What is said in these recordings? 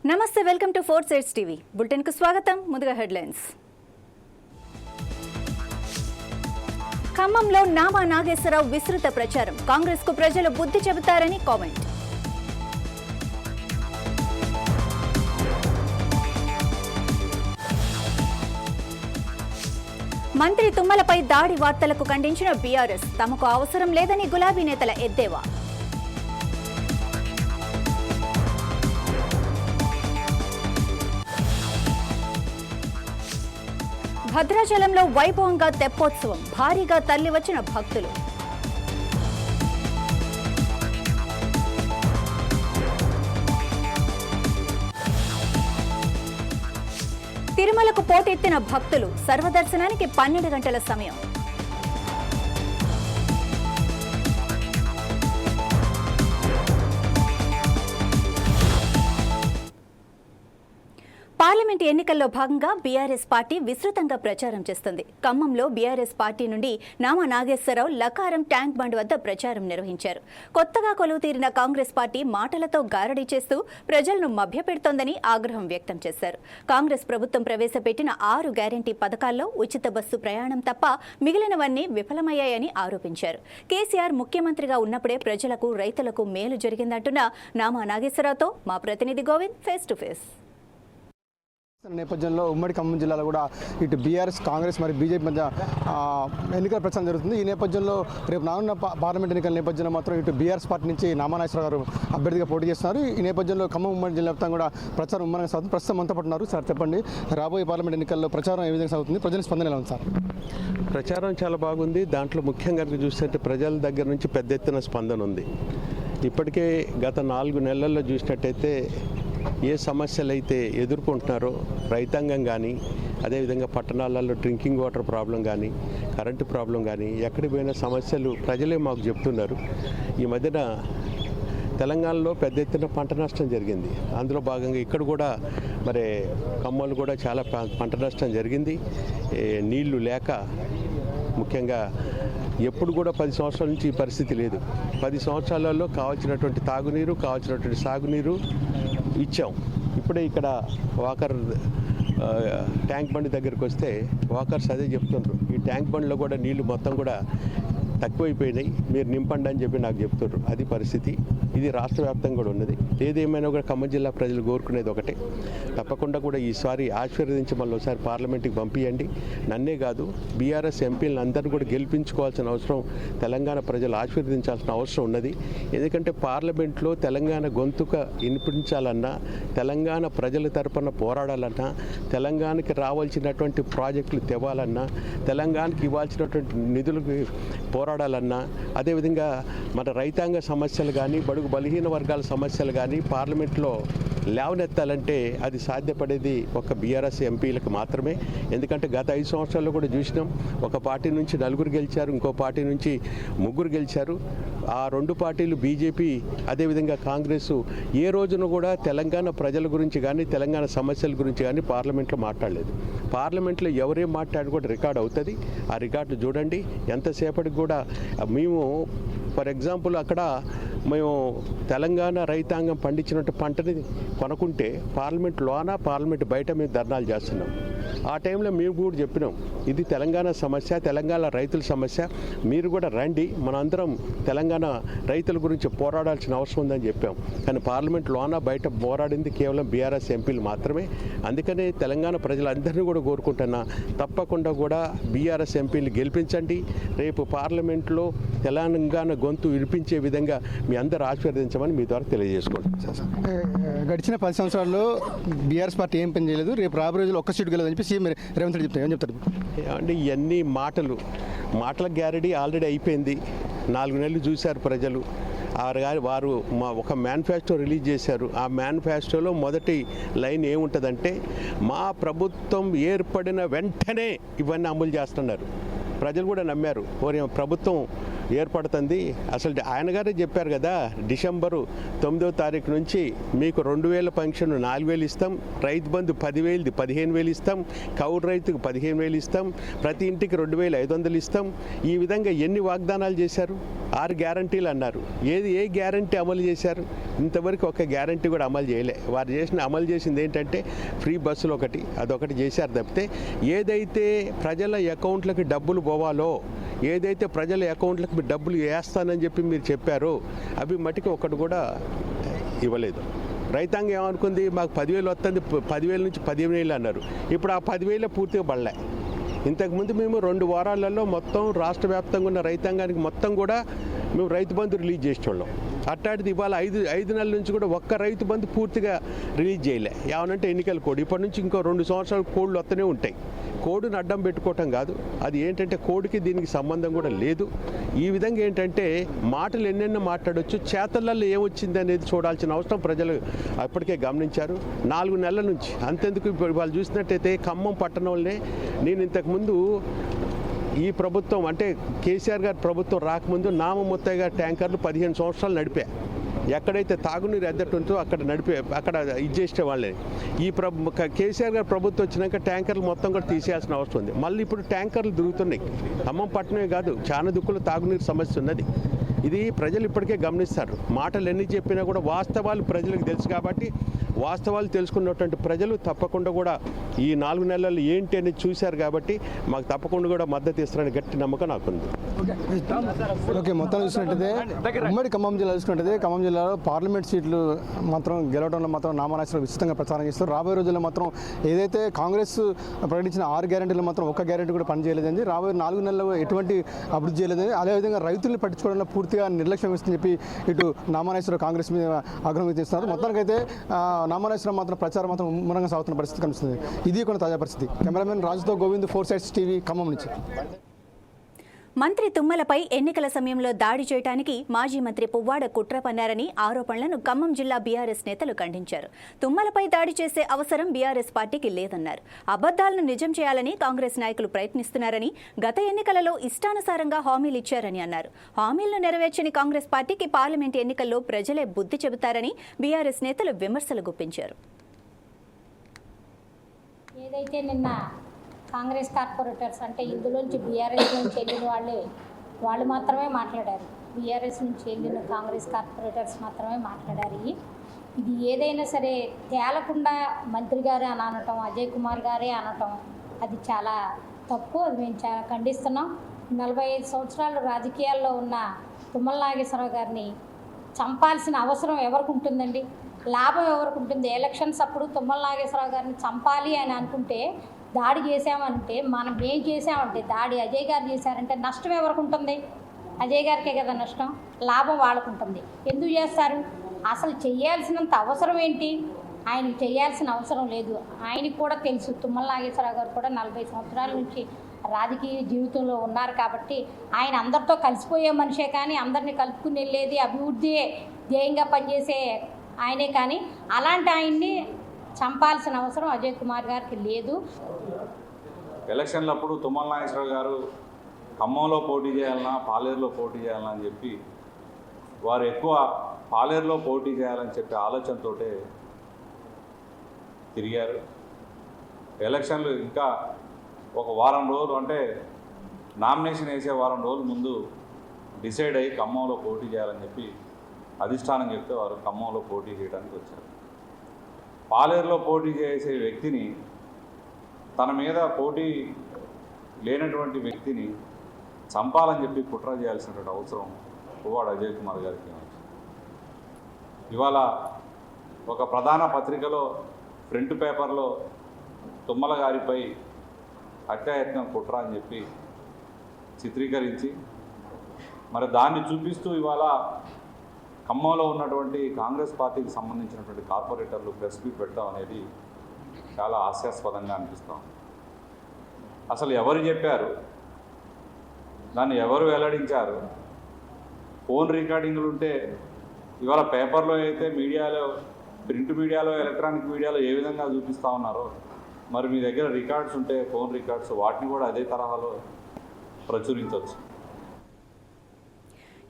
నమస్తే, welcome to 4 Sides TV. Bulletin కు స్వాగతం. ముందుగా హెడ్లైన్స్. ఖమ్మంలో నామా నాగేశ్వరరావు విస్తృత ప్రచారం. కాంగ్రెస్ కు ప్రజలు బుద్ధి చెబుతారని కామెంట్. మంత్రి తుమ్మలపై దాడి వార్తలకు ఖండించిన బీఆర్ఎస్. తమకు అవసరం లేదని గులాబీ నేతల ఎద్దేవా. భద్రాచలంలో వైభవంగా తెప్పోత్సవం. భారీగా తరలివచ్చిన భక్తులు. తిరుమలకు పోటెత్తిన భక్తులు. సర్వదర్శనానికి 12 గంటల సమయం. పార్లమెంట్ ఎన్నికల్లో భాగంగా బీఆర్ఎస్ పార్టీ విస్తృతంగా ప్రచారం చేస్తుంది. ఖమ్మంలో బీఆర్ఎస్ పార్టీ నుండి నామా నాగేశ్వరరావు లకారం ట్యాంక్ బండ్ వద్ద ప్రచారం నిర్వహించారు. కొత్తగా కొలువు తీరిన కాంగ్రెస్ పార్టీ మాటలతో గారడీ చేస్తూ ప్రజలను మభ్యపెడుతోందని ఆగ్రహం వ్యక్తం చేశారు. కాంగ్రెస్ ప్రభుత్వం ప్రవేశపెట్టిన 6 గ్యారంటీ పథకాల్లో ఉచిత బస్సు ప్రయాణం తప్ప మిగిలినవన్నీ విఫలమయ్యాయని ఆరోపించారు. కేసీఆర్ ముఖ్యమంత్రిగా ఉన్నప్పుడే ప్రజలకు, రైతులకు మేలు జరిగిందంటున్న నామా నాగేశ్వరరావుతో మా ప్రతినిధి గోవింద్ ఫేస్ టు ఫేస్. నేపథ్యంలో ఉమ్మడి ఖమ్మం జిల్లాలో కూడా ఇటు బీఆర్ఎస్, కాంగ్రెస్ మరియు బీజేపీ మధ్య ఎన్నికల ప్రచారం జరుగుతుంది. ఈ నేపథ్యంలో రేపు రానున్న పార్లమెంట్ ఎన్నికల నేపథ్యంలో మాత్రం ఇటు బీఆర్ఎస్ పార్టీ నుంచి నామా నాగేశ్వరరావు గారు అభ్యర్థిగా పోటీ చేస్తున్నారు. ఈ నేపథ్యంలో ఖమ్మం ఉమ్మడి జిల్లా వ్యాప్తంగా కూడా ప్రచారం ఉమ్మడిగా సాగుతుంది. ప్రస్తుతం అంతా పడుతున్నారు. సార్ చెప్పండి, రాబోయే పార్లమెంట్ ఎన్నికల్లో ప్రచారం ఏ విధంగా సాగుతుంది? ప్రజల స్పందన ఎలా ఉంది సార్? ప్రచారం చాలా బాగుంది. దాంట్లో ముఖ్యంగా చూస్తే ప్రజల దగ్గర నుంచి పెద్ద ఎత్తున స్పందన ఉంది. ఇప్పటికే గత 4 నెలల్లో చూసినట్టయితే ఏ సమస్యలు అయితే ఎదుర్కొంటున్నారో రైతాంగం కానీ, అదేవిధంగా పట్టణాలలో డ్రింకింగ్ వాటర్ ప్రాబ్లం కానీ, కరెంటు ప్రాబ్లం కానీ, ఎక్కడికి పోయిన సమస్యలు ప్రజలే మాకు చెప్తున్నారు. ఈ మధ్యన తెలంగాణలో పెద్ద ఎత్తున పంట నష్టం జరిగింది. అందులో భాగంగా ఇక్కడ కూడా మరి ఖమ్మంలో కూడా చాలా పంట నష్టం జరిగింది. నీళ్లు లేక ముఖ్యంగా ఎప్పుడు కూడా 10 సంవత్సరాల నుంచి ఈ పరిస్థితి లేదు. 10 సంవత్సరాలలో కావాల్సినటువంటి తాగునీరు, కావాల్సినటువంటి సాగునీరు ఇచ్చాం. ఇప్పుడే ఇక్కడ వాకర్ ట్యాంక్ బండ్ దగ్గరికి వస్తే వాకర్స్ అదే చెప్తున్నారు, ఈ ట్యాంక్ బండ్లో కూడా నీళ్లు మొత్తం కూడా తక్కువైపోయినాయి, మీరు నింపండి అని చెప్పి నాకు చెప్తున్నారు. అది పరిస్థితి. ఇది రాష్ట్ర వ్యాప్తంగా కూడా ఉన్నది. ఏదేమైనా కూడా ఖమ్మం జిల్లా ప్రజలు కోరుకునేది ఒకటే, తప్పకుండా కూడా ఈసారి ఆశీర్వదించి మళ్ళీ ఒకసారి పార్లమెంట్కి పంపించండి. నన్నే కాదు, బీఆర్ఎస్ ఎంపీలను అందరినీ కూడా గెలిపించుకోవాల్సిన అవసరం, తెలంగాణ ప్రజలు ఆశీర్వదించాల్సిన అవసరం ఉన్నది. ఎందుకంటే పార్లమెంట్లో తెలంగాణ గొంతుక వినిపించాలన్నా, తెలంగాణ ప్రజల తరపున పోరాడాలన్నా, తెలంగాణకి రావాల్సినటువంటి ప్రాజెక్టులు తేవాలన్నా, తెలంగాణకి ఇవ్వాల్సినటువంటి నిధులకు పోరాడాలన్నా, అదేవిధంగా మన రైతాంగ సమస్యలు కానీ, బడుగు బలహీన వర్గాల సమస్యలు కానీ పార్లమెంట్లో లేవనెత్తాలంటే అది సాధ్యపడేది ఒక బీఆర్ఎస్ ఎంపీలకు మాత్రమే. ఎందుకంటే గత 5 సంవత్సరాల్లో కూడా చూసినాం, ఒక పార్టీ నుంచి 4 గెలిచారు, ఇంకో పార్టీ నుంచి 3 గెలిచారు. ఆ 2 పార్టీలు బీజేపీ, అదేవిధంగా కాంగ్రెస్ ఏ రోజున కూడా తెలంగాణ ప్రజల గురించి కానీ, తెలంగాణ సమస్యల గురించి కానీ పార్లమెంట్లో మాట్లాడలేదు. పార్లమెంట్లో ఎవరేం మాట్లాడి కూడా రికార్డ్ అవుతుంది. ఆ రికార్డు చూడండి. ఎంతసేపటికి కూడా మేము ఫర్ ఎగ్జాంపుల్ అక్కడ మేము తెలంగాణ రైతాంగం పండించినట్టు పంటని కొనుక్కుంటే పార్లమెంట్ బయట మేము ధర్నాలు చేస్తున్నాం. ఆ టైంలో మేము కూడా చెప్పినాం, ఇది తెలంగాణ సమస్య, తెలంగాణ రైతుల సమస్య, మీరు కూడా రండి, మనందరం తెలంగాణ రైతుల గురించి పోరాడాల్సిన అవసరం ఉందని చెప్పాం. కానీ పార్లమెంట్లోన బయట పోరాడింది కేవలం బీఆర్ఎస్ ఎంపీలు మాత్రమే. అందుకనే తెలంగాణ ప్రజలందరినీ కూడా కోరుకుంటున్నా, తప్పకుండా కూడా బీఆర్ఎస్ ఎంపీలు గెలిపించండి. రేపు పార్లమెంట్లో తెలంగాణ గొంతు వినిపించే విధంగా మీ అందరూ ఆశీర్వదించమని మీ ద్వారా తెలియజేసుకోండి. గడిచిన 10 సంవత్సరాల్లో బీఆర్ఎస్ పార్టీ ఏం పని చేయలేదు, రేపు రాబోయే రోజులు ఒక్క సీటు గెలదని చెప్పి సీఎం రేవంత్ రెడ్డి ఏం చెప్తారు? అంటే ఇవన్నీ మాటల గ్యారెంటీ ఆల్రెడీ అయిపోయింది. 4 నెలలు చూశారు ప్రజలు. వారు ఒక మేనిఫెస్టో రిలీజ్ చేశారు. ఆ మేనిఫెస్టోలో మొదటి లైన్ ఏముంటుందంటే, మా ప్రభుత్వం ఏర్పడిన వెంటనే ఇవన్నీ అమలు చేస్తున్నారు. ప్రజలు కూడా నమ్మారు, ప్రభుత్వం ఏర్పడుతుంది. అసలు ఆయన గారే చెప్పారు కదా, డిసెంబరు 9వ తారీఖు నుంచి మీకు 2000 పెన్షన్ 4000 ఇస్తాం, రైతు బంధు 10,000 15,000 ఇస్తాం, కౌలు రైతుకు 15,000 ఇస్తాం, ప్రతి ఇంటికి 2,500 ఇస్తాం. ఈ విధంగా ఎన్ని వాగ్దానాలు చేశారు? 6 గ్యారంటీలు అన్నారు. ఏ గ్యారంటీ అమలు చేశారు? ఇంతవరకు ఒక గ్యారంటీ కూడా అమలు చేయలే. వారు అమలు చేసింది ఏంటంటే ఫ్రీ బస్సులు అదొకటి చేశారు తప్పితే ఏదైతే ప్రజల అకౌంట్లకు డబ్బులు పోవాలో, ఏదైతే ప్రజల అకౌంట్లకు డబ్బులు వేస్తానని చెప్పి మీరు చెప్పారో అవి మటుకు ఒకటి కూడా ఇవ్వలేదు. రైతాంగం ఏమనుకుంది, మాకు 10,000 వస్తుంది, 10,000 నుంచి 15,000 అన్నారు. ఇప్పుడు ఆ 10,000 పూర్తిగా పడలే. ఇంతకుముందు మేము 2 వారాలలో మొత్తం రాష్ట్ర వ్యాప్తంగా ఉన్న రైతాంగానికి మొత్తం కూడా మేము రైతు బంధు రిలీజ్ చేసేవాళ్ళం. అట్లాంటిది ఇవాళ 5 నెలల నుంచి కూడా ఒక్క రైతు బంధు పూర్తిగా రిలీజ్ చేయలే. ఏమనంటే ఎన్నికల కోడ్. ఇప్పటి నుంచి ఇంకో 2 సంవత్సరాలు కోడ్లు వస్తూనే ఉంటాయి. కోడ్ని అడ్డం పెట్టుకోవటం కాదు, అది ఏంటంటే కోడ్కి దీనికి సంబంధం కూడా లేదు. ఈ విధంగా ఏంటంటే మాటలు ఎన్నెన్నో మాట్లాడవచ్చు, చేతలలో ఏమొచ్చింది అనేది చూడాల్సిన అవసరం ప్రజలు అప్పటికే గమనించారు. 4 నెలల నుంచి అంతెందుకు ఇప్పుడు వాళ్ళు చూసినట్టయితే ఖమ్మం పట్టణంలోనే నేను ఇంతకుముందు ఈ ప్రభుత్వం అంటే కేసీఆర్ గారి ప్రభుత్వం రాకముందు నామముత్తయ్య గారి ట్యాంకర్లు 15 సంవత్సరాలు నడిపా. ఎక్కడైతే తాగునీరు ఎద్దటి ఉంటుందో అక్కడ ఇచ్చేసే వాళ్ళే. ఈ కేసీఆర్ గారి ప్రభుత్వం వచ్చినాక ట్యాంకర్లు మొత్తం కూడా తీసేయాల్సిన అవసరం ఉంది. మళ్ళీ ఇప్పుడు ట్యాంకర్లు దొరుకుతున్నాయి. ఖమ్మం పట్టణమే కాదు, చాలా దిక్కులు తాగునీరు సమస్య ఉన్నది. ఇది ప్రజలు ఇప్పటికే గమనిస్తారు. మాటలు ఎన్ని చెప్పినా కూడా వాస్తవాలు ప్రజలకు తెలుసు కాబట్టి వాస్తవాలు తెలుసుకున్నటువంటి ప్రజలు తప్పకుండా కూడా ఈ 4 నెలలు ఏంటి అని చూశారు కాబట్టి మాకు తప్పకుండా కూడా మద్దతు ఇస్తారని గట్టి నమ్మకం నాకుంది. ఓకే, మొత్తం చూసినట్టయితే ఉమ్మడి ఖమ్మం జిల్లా చూసుకున్నట్టయితే ఖమ్మం జిల్లాలో పార్లమెంట్ సీట్లు మాత్రం గెలవడంలో మాత్రం నామనాశనం విస్తృతంగా ప్రచారం చేస్తారు. రాబోయే రోజుల్లో మాత్రం ఏదైతే కాంగ్రెస్ ప్రకటించిన 6 గ్యారెంటీలు మాత్రం ఒక్క గ్యారెంటీ కూడా పనిచేయలేదని, రాబోయే 4 నెలల్లో ఎటువంటి అభివృద్ధి చేయలేదని, అదేవిధంగా రైతుల్ని పట్టించుకోవడంలో పూర్తిగా నిర్లక్ష్యం ఇస్తుందని చెప్పి ఇటు నామనాశ్వరం కాంగ్రెస్ మీద ఆగ్రహం వ్యక్తిస్తున్నారు. మొత్తానికైతే నామనాశ్వరం మాత్రం ప్రచారం మాత్రం ముమ్మరంగా సాగుతున్న పరిస్థితి కనిపిస్తుంది. ఇది కొన్ని తాజా పరిస్థితి. కెమెరామెన్ రాజుతో గోవింద్, 4 Sides టీవీ, ఖమ్మం నుంచి. మంత్రి తుమ్మలపై ఎన్నికల సమయంలో దాడి చేయడానికి మాజీ మంత్రి పువ్వాడ కుట్ర పన్నారని ఆరోపణలను ఖమ్మం జిల్లా బీఆర్ఎస్ నేతలు ఖండించారు. తుమ్మలపై దాడి చేసే అవసరం బీఆర్ఎస్ పార్టీకి లేదన్నారు. అబద్దాలను నిజం చేయాలని కాంగ్రెస్ నాయకులు ప్రయత్నిస్తున్నారని, గత ఎన్నికలలో ఇష్టానుసారంగా హామీలు ఇచ్చారని అన్నారు. హామీలను నెరవేర్చని కాంగ్రెస్ పార్టీకి పార్లమెంట్ ఎన్నికల్లో ప్రజలే బుద్ధి చెబుతారని బీఆర్ఎస్ నేతలు విమర్శలు గుప్పించారు. ఏదైతే నిన్న కాంగ్రెస్ కార్పొరేటర్స్ అంటే ఇందులోంచి బీఆర్ఎస్ నుంచి వెళ్ళిన వాళ్ళు మాత్రమే మాట్లాడారు. బీఆర్ఎస్ నుంచి వెళ్ళిన కాంగ్రెస్ కార్పొరేటర్స్ మాత్రమే మాట్లాడారు. ఇది ఏదైనా సరే తేలకుండా మంత్రి గారే అనటం, అజయ్ కుమార్ గారే అనటం అది చాలా తప్పు. అది మేము చాలా ఖండిస్తున్నాం. 45 సంవత్సరాలు రాజకీయాల్లో ఉన్న తుమ్మల నాగేశ్వరరావు గారిని చంపాల్సిన అవసరం ఎవరికి ఉంటుందండి? లాభం ఎవరికి ఉంటుంది? ఎలక్షన్స్ అప్పుడు తుమ్మల నాగేశ్వరరావు గారిని చంపాలి అని అనుకుంటే దాడి చేసామంటే మనం ఏం చేసామంటే దాడి అజయ్ గారు చేశారంటే నష్టం ఎవరికి ఉంటుంది? అజయ్ గారికే కదా నష్టం, లాభం వాళ్ళకు ఉంటుంది. ఎందుకు చేస్తారు? అసలు చేయాల్సినంత అవసరం ఏంటి? ఆయనకి చేయాల్సిన అవసరం లేదు. ఆయనకి కూడా తెలుసు. తుమ్మల నాగేశ్వరరావు గారు కూడా 40 సంవత్సరాల నుంచి రాజకీయ జీవితంలో ఉన్నారు కాబట్టి ఆయన అందరితో కలిసిపోయే మనిషే, కానీ అందరినీ కలుపుకుని వెళ్ళేది అభివృద్ధియే ధ్యేయంగా పనిచేసే ఆయనే. కానీ అలాంటి ఆయన్ని చంపాల్సిన అవసరం అజయ్ కుమార్ గారికి లేదు. ఎలక్షన్లప్పుడు తుమ్మల నాగేశ్వరరావు గారు ఖమ్మంలో పోటీ చేయాలన్నా పాలేరులో పోటీ చేయాలన్నా అని చెప్పి వారు ఎక్కువ పాలేరులో పోటీ చేయాలని చెప్పి ఆలోచనతో తిరిగారు. ఎలక్షన్లు ఇంకా ఒక వారం రోజులు అంటే నామినేషన్ వేసే వారం రోజుల ముందు డిసైడ్ అయ్యి ఖమ్మంలో పోటీ చేయాలని చెప్పి అధిష్టానం చెప్తే వారు ఖమ్మంలో పోటీ చేయడానికి వచ్చారు. పాలేరులో పోటీ చేసే వ్యక్తిని, తన మీద పోటీ లేనటువంటి వ్యక్తిని చంపాలని చెప్పి కుట్ర చేయాల్సినటువంటి అవసరం పువ్వాడ అజయ్ కుమార్ గారికి ఇవాళ ఒక ప్రధాన పత్రికలో ఫ్రంట్ పేపర్లో తుమ్మల గారిపై హత్యాయత్నం కుట్ర అని చెప్పి చిత్రీకరించి మరి దాన్ని చూపిస్తూ ఇవాళ ఖమ్మంలో ఉన్నటువంటి కాంగ్రెస్ పార్టీకి సంబంధించినటువంటి కార్పొరేటర్లు ప్రెస్ మీట్ పెట్టడం అనేది చాలా హాస్యాస్పదంగా అనిపిస్తాం. అసలు ఎవరు చెప్పారు? దాన్ని ఎవరు వెల్లడించారు? ఫోన్ రికార్డింగ్లు ఉంటే ఇవాళ పేపర్లో అయితే మీడియాలో, ప్రింట్ మీడియాలో, ఎలక్ట్రానిక్ మీడియాలో ఏ విధంగా చూపిస్తూ ఉన్నారో మరి మీ దగ్గర రికార్డ్స్ ఉంటే ఫోన్ రికార్డ్స్ వాటిని కూడా అదే తరహాలో ప్రచురించవచ్చు.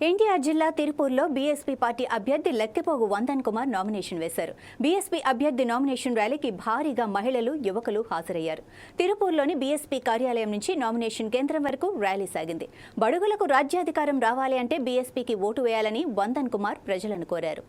ఎన్టీఆర్ జిల్లా తిరుపూర్లో బీఎస్పీ పార్టీ అభ్యర్థి లెక్కెపోగు వందన్ కుమార్ నామినేషన్ వేశారు. బీఎస్పీ అభ్యర్థి నామినేషన్ ర్యాలీకి భారీగా మహిళలు, యువకులు హాజరయ్యారు. తిరుపూర్లోని బీఎస్పీ కార్యాలయం నుంచి నామినేషన్ కేంద్రం వరకు ర్యాలీ సాగింది. బడుగులకు రాజ్యాధికారం రావాలి అంటే బీఎస్పీకి ఓటు వేయాలని వందన్ కుమార్ ప్రజలను కోరారు.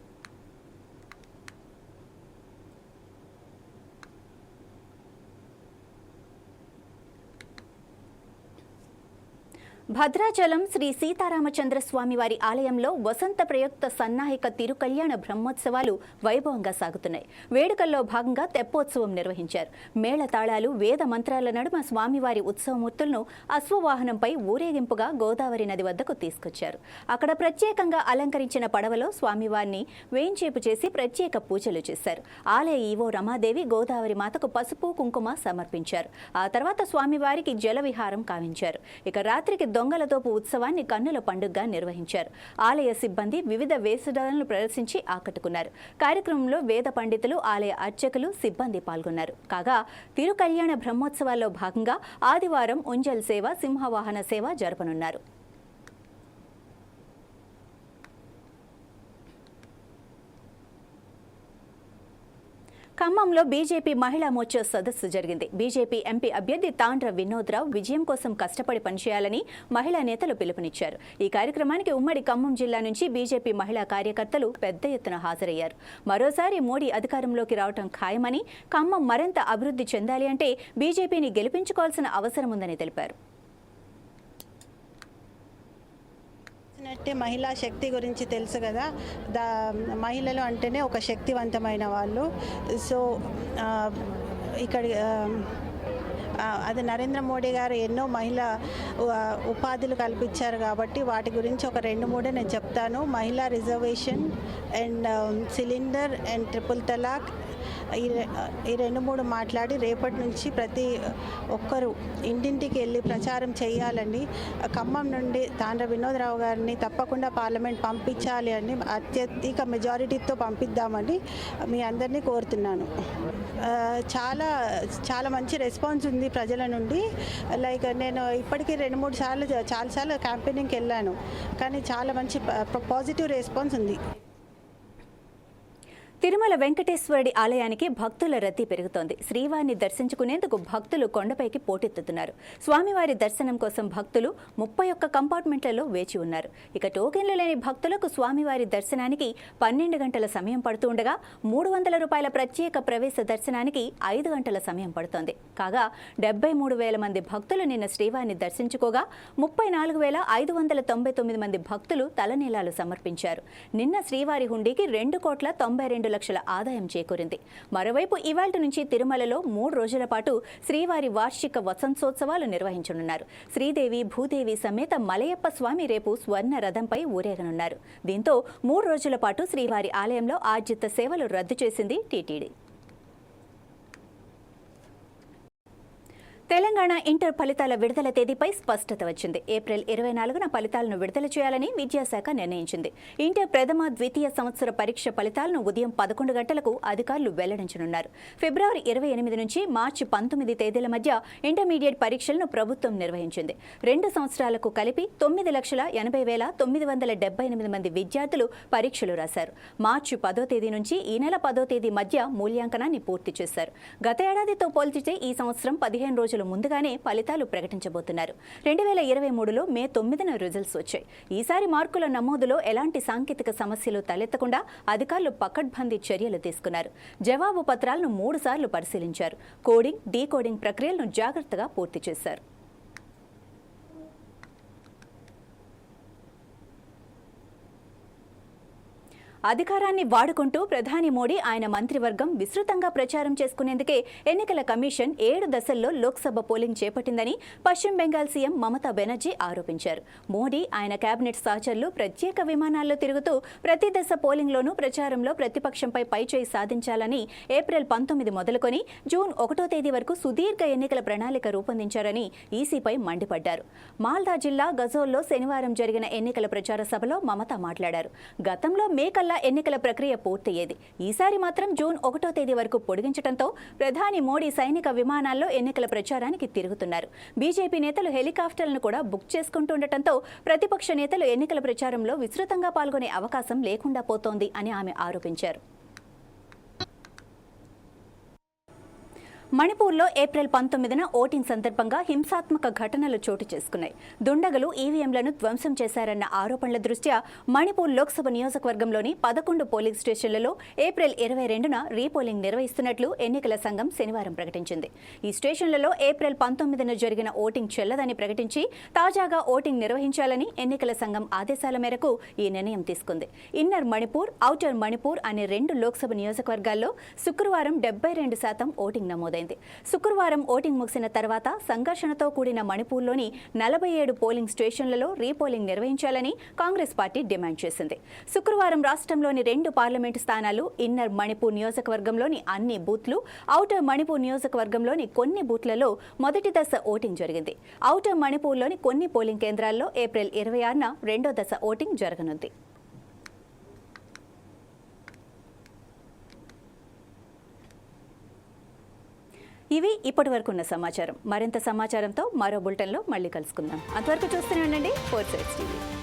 భద్రాచలం శ్రీ సీతారామచంద్ర స్వామి వారి ఆలయంలో వసంత ప్రయుక్త సన్నాహిక తిరుకల్యాణ బ్రహ్మోత్సవాలు వైభవంగా సాగుతున్నాయి. వేడుకల్లో భాగంగా తెప్పోత్సవం నిర్వహించారు. మేళతాళాలు, వేద మంత్రాల నడుమ స్వామివారి ఉత్సవమూర్తులను అశ్వవాహనంపై ఊరేగింపుగా గోదావరి నది వద్దకు తీసుకొచ్చారు. అక్కడ ప్రత్యేకంగా అలంకరించిన పడవలో స్వామివారిని వేంచేపు చేసి ప్రత్యేక పూజలు చేశారు. ఆలయ ఈవో రమాదేవి గోదావరి మాతకు పసుపు, కుంకుమ సమర్పించారు. ఆ తర్వాత స్వామివారికి జల విహారం కావించారు. ఇక రాత్రికి దొంగలతోపు ఉత్సవాన్ని కన్నుల పండుగగా నిర్వహించారు. ఆలయ సిబ్బంది వివిధ వేషధారణలు ప్రదర్శించి ఆకట్టుకున్నారు. కార్యక్రమంలో వేద పండితులు, ఆలయ అర్చకులు, సిబ్బంది పాల్గొన్నారు. కాగా తిరుకల్యాణ బ్రహ్మోత్సవాల్లో భాగంగా ఆదివారం ఉంజల్ సేవ, సింహవాహన సేవ జరపనున్నారు. ఖమ్మంలో బీజేపీ మహిళా మోర్చా సదస్సు జరిగింది. బీజేపీ ఎంపీ అభ్యర్థి తాండ్ర వినోద్రావు విజయం కోసం కష్టపడి పనిచేయాలని మహిళా నేతలు పిలుపునిచ్చారు. ఈ కార్యక్రమానికి ఉమ్మడి ఖమ్మం జిల్లా నుంచి బీజేపీ మహిళా కార్యకర్తలు పెద్ద ఎత్తున హాజరయ్యారు. మరోసారి మోడీ అధికారంలోకి రావడం ఖాయమని, ఖమ్మం మరింత అభివృద్ధి చెందాలి అంటే బీజేపీని గెలిపించుకోవాల్సిన అవసరం ఉందని తెలిపారు. మహిళా శక్తి గురించి తెలుసు కదా, మహిళలు అంటేనే ఒక శక్తివంతమైన వాళ్ళు. సో ఇక్కడ అది నరేంద్ర మోడీ గారు ఎన్నో మహిళా ఉపాధులు కల్పించారు కాబట్టి వాటి గురించి ఒక 2-3 నేను చెప్తాను. మహిళా reservation and cylinder and triple తలాక్, ఈ 2-3 మాట్లాడి రేపటి నుంచి ప్రతి ఒక్కరూ ఇంటింటికి వెళ్ళి ప్రచారం చేయాలండి. ఖమ్మం నుండి తాండ్ర వినోద్రావు గారిని తప్పకుండా పార్లమెంట్ పంపించాలి అని అత్యధిక మెజారిటీతో పంపిద్దామని మీ అందరినీ కోరుతున్నాను. చాలా చాలా మంచి రెస్పాన్స్ ఉంది ప్రజల నుండి. లైక్ నేను ఇప్పటికీ 2-3 సార్లు చాలాసార్లు క్యాంపెయినింగ్కి వెళ్ళాను, కానీ చాలా మంచి పాజిటివ్ రెస్పాన్స్ ఉంది. తిరుమల వెంకటేశ్వరుడి ఆలయానికి భక్తుల రద్దీ పెరుగుతోంది. శ్రీవారిని దర్శించుకునేందుకు భక్తులు కొండపైకి పోటెత్తుతున్నారు. స్వామివారి దర్శనం కోసం భక్తులు 31 కంపార్ట్మెంట్లలో వేచి ఉన్నారు. ఇక టోకెన్లు లేని భక్తులకు స్వామివారి దర్శనానికి 12 గంటల సమయం పడుతుండగా 300 రూపాయల ప్రత్యేక ప్రవేశ దర్శనానికి 5 గంటల సమయం పడుతోంది. కాగా 73,000 మంది భక్తులు నిన్న శ్రీవారిని దర్శించుకోగా 34,599 మంది భక్తులు తలనీలాలు సమర్పించారు. నిన్న శ్రీవారి హుండీకి 2,92,00,000 ఆదాయం చేకూరింది. మరోవైపు ఇవాళ్టి నుంచి తిరుమలలో 3 రోజుల పాటు శ్రీవారి వార్షిక వసంతోత్సవాలు నిర్వహించనున్నారు. శ్రీదేవి, భూదేవి సమేత మలయప్ప స్వామి రేపు స్వర్ణ రథంపై ఊరేగనున్నారు. దీంతో 3 రోజుల పాటు శ్రీవారి ఆలయంలో ఆర్జిత సేవలు రద్దు చేసింది టీటీడీ. తెలంగాణ ఇంటర్ ఫలితాల విడుదల తేదీపై స్పష్టత వచ్చింది. ఏప్రిల్ 24న ఫలితాలను విడుదల చేయాలని విద్యాశాఖ నిర్ణయించింది. ఇంటర్ ప్రథమ, ద్వితీయ సంవత్సర పరీక్ష ఫలితాలను ఉదయం 11 గంటలకు అధికారులు వెల్లడించనున్నారు. ఫిబ్రవరి 28 నుంచి మార్చి 19 తేదీల మధ్య ఇంటర్మీడియట్ పరీక్షలను ప్రభుత్వం నిర్వహించింది. 2 సంవత్సరాలకు కలిపి 9,80,978 మంది విద్యార్థులు పరీక్షలు రాశారు. మార్చి 10వ తేదీ నుంచి ఈ నెల 10వ తేదీ మధ్య మూల్యాంకనాన్ని పూర్తి చేశారు. గత ఏడాదితో పోల్చితే ఈ సంవత్సరం 15 రోజులు ముందుగానే ఫలితాలు ప్రకటించబోతున్నారు. 2023లో మే 9న రిజల్ట్స్ వచ్చాయి. ఈసారి మార్కుల నమోదులో ఎలాంటి సాంకేతిక సమస్యలు తలెత్తకుండా అధికారులు పకడ్బందీ చర్యలు తీసుకున్నారు. జవాబు పత్రాలను 3 సార్లు పరిశీలించారు. కోడింగ్, డీకోడింగ్ ప్రక్రియలను జాగ్రత్తగా పూర్తి చేశారు. అధికారాన్ని వాడుకుంటూ ప్రధాని మోడీ, ఆయన మంత్రివర్గం విస్తృతంగా ప్రచారం చేసుకునేందుకే ఎన్నికల కమిషన్ 7 దశల్లో లోక్సభ పోలింగ్ చేపట్టిందని పశ్చిమ బెంగాల్ సీఎం మమతా బెనర్జీ ఆరోపించారు. మోడీ, ఆయన కేబినెట్ సహచరులు ప్రత్యేక విమానాల్లో తిరుగుతూ ప్రతి దశ పోలింగ్లోనూ ప్రచారంలో ప్రతిపక్షంపై పైచేయి సాధించాలని ఏప్రిల్ 19 మొదలుకొని జూన్ 1వ తేదీ వరకు సుదీర్ఘ ఎన్నికల ప్రణాళిక రూపొందించారని ఈసీపై మండిపడ్డారు. మాల్దా జిల్లా గజోల్లో శనివారం జరిగిన ఎన్నికల ప్రచార సభలో మమతా మాట్లాడారు. గతంలో మేకల్లా ఎన్నికల ప్రక్రియ పూర్తయ్యేది. ఈసారి మాత్రం జూన్ 1వ తేదీ వరకు పొడిగించడంతో ప్రధాని మోడీ సైనిక విమానాల్లో ఎన్నికల ప్రచారానికి తిరుగుతున్నారు. బీజేపీ నేతలు హెలికాప్టర్లను కూడా బుక్ చేసుకుంటుండటంతో ప్రతిపక్ష నేతలు ఎన్నికల ప్రచారంలో విస్తృతంగా పాల్గొనే అవకాశం లేకుండా పోతోంది అని ఆమె ఆరోపించారు. మణిపూర్లో ఏప్రిల్ 19న ఓటింగ్ సందర్భంగా హింసాత్మక ఘటనలు చోటు చేసుకున్నాయి. దుండగులు ఈవీఎంలను ధ్వంసం చేశారన్న ఆరోపణల దృష్ట్యా మణిపూర్ లోక్సభ నియోజకవర్గంలోని 11 పోలింగ్ స్టేషన్లలో ఏప్రిల్ 22న రీపోలింగ్ నిర్వహిస్తున్నట్లు ఎన్నికల సంఘం శనివారం ప్రకటించింది. ఈ స్టేషన్లలో ఏప్రిల్ 19న జరిగిన ఓటింగ్ చెల్లదని ప్రకటించి తాజాగా ఓటింగ్ నిర్వహించాలని ఎన్నికల సంఘం ఆదేశాల మేరకు ఈ నిర్ణయం తీసుకుంది. ఇన్నర్ మణిపూర్, ఔటర్ మణిపూర్ అనే 2 లోక్సభ నియోజకవర్గాల్లో శుక్రవారం 72% ఓటింగ్ నమోదైంది. శుక్రవారం ఓటింగ్ ముగిసిన తర్వాత సంఘర్షణతో కూడిన మణిపూర్లోని 47 పోలింగ్ స్టేషన్లలో రీపోలింగ్ నిర్వహించాలని కాంగ్రెస్ పార్టీ డిమాండ్ చేసింది. శుక్రవారం రాష్ట్రంలోని 2 పార్లమెంటు స్థానాలు, ఇన్నర్ మణిపూర్ నియోజకవర్గంలోని అన్ని బూత్లు, ఔటర్ మణిపూర్ నియోజకవర్గంలోని కొన్ని బూత్లలో మొదటి దశ ఓటింగ్ జరిగింది. ఔటర్ మణిపూర్లోని కొన్ని పోలింగ్ కేంద్రాల్లో ఏప్రిల్ 26న రెండో దశ ఓటింగ్ జరగనుంది. ఇవి ఇప్పటివరకు ఉన్న సమాచారం. మరింత సమాచారంతో మరో బులెటిన్లో మళ్ళీ కలుసుకుందాం. అంతవరకు చూస్తూనే ఉండండి 4 Sides TV.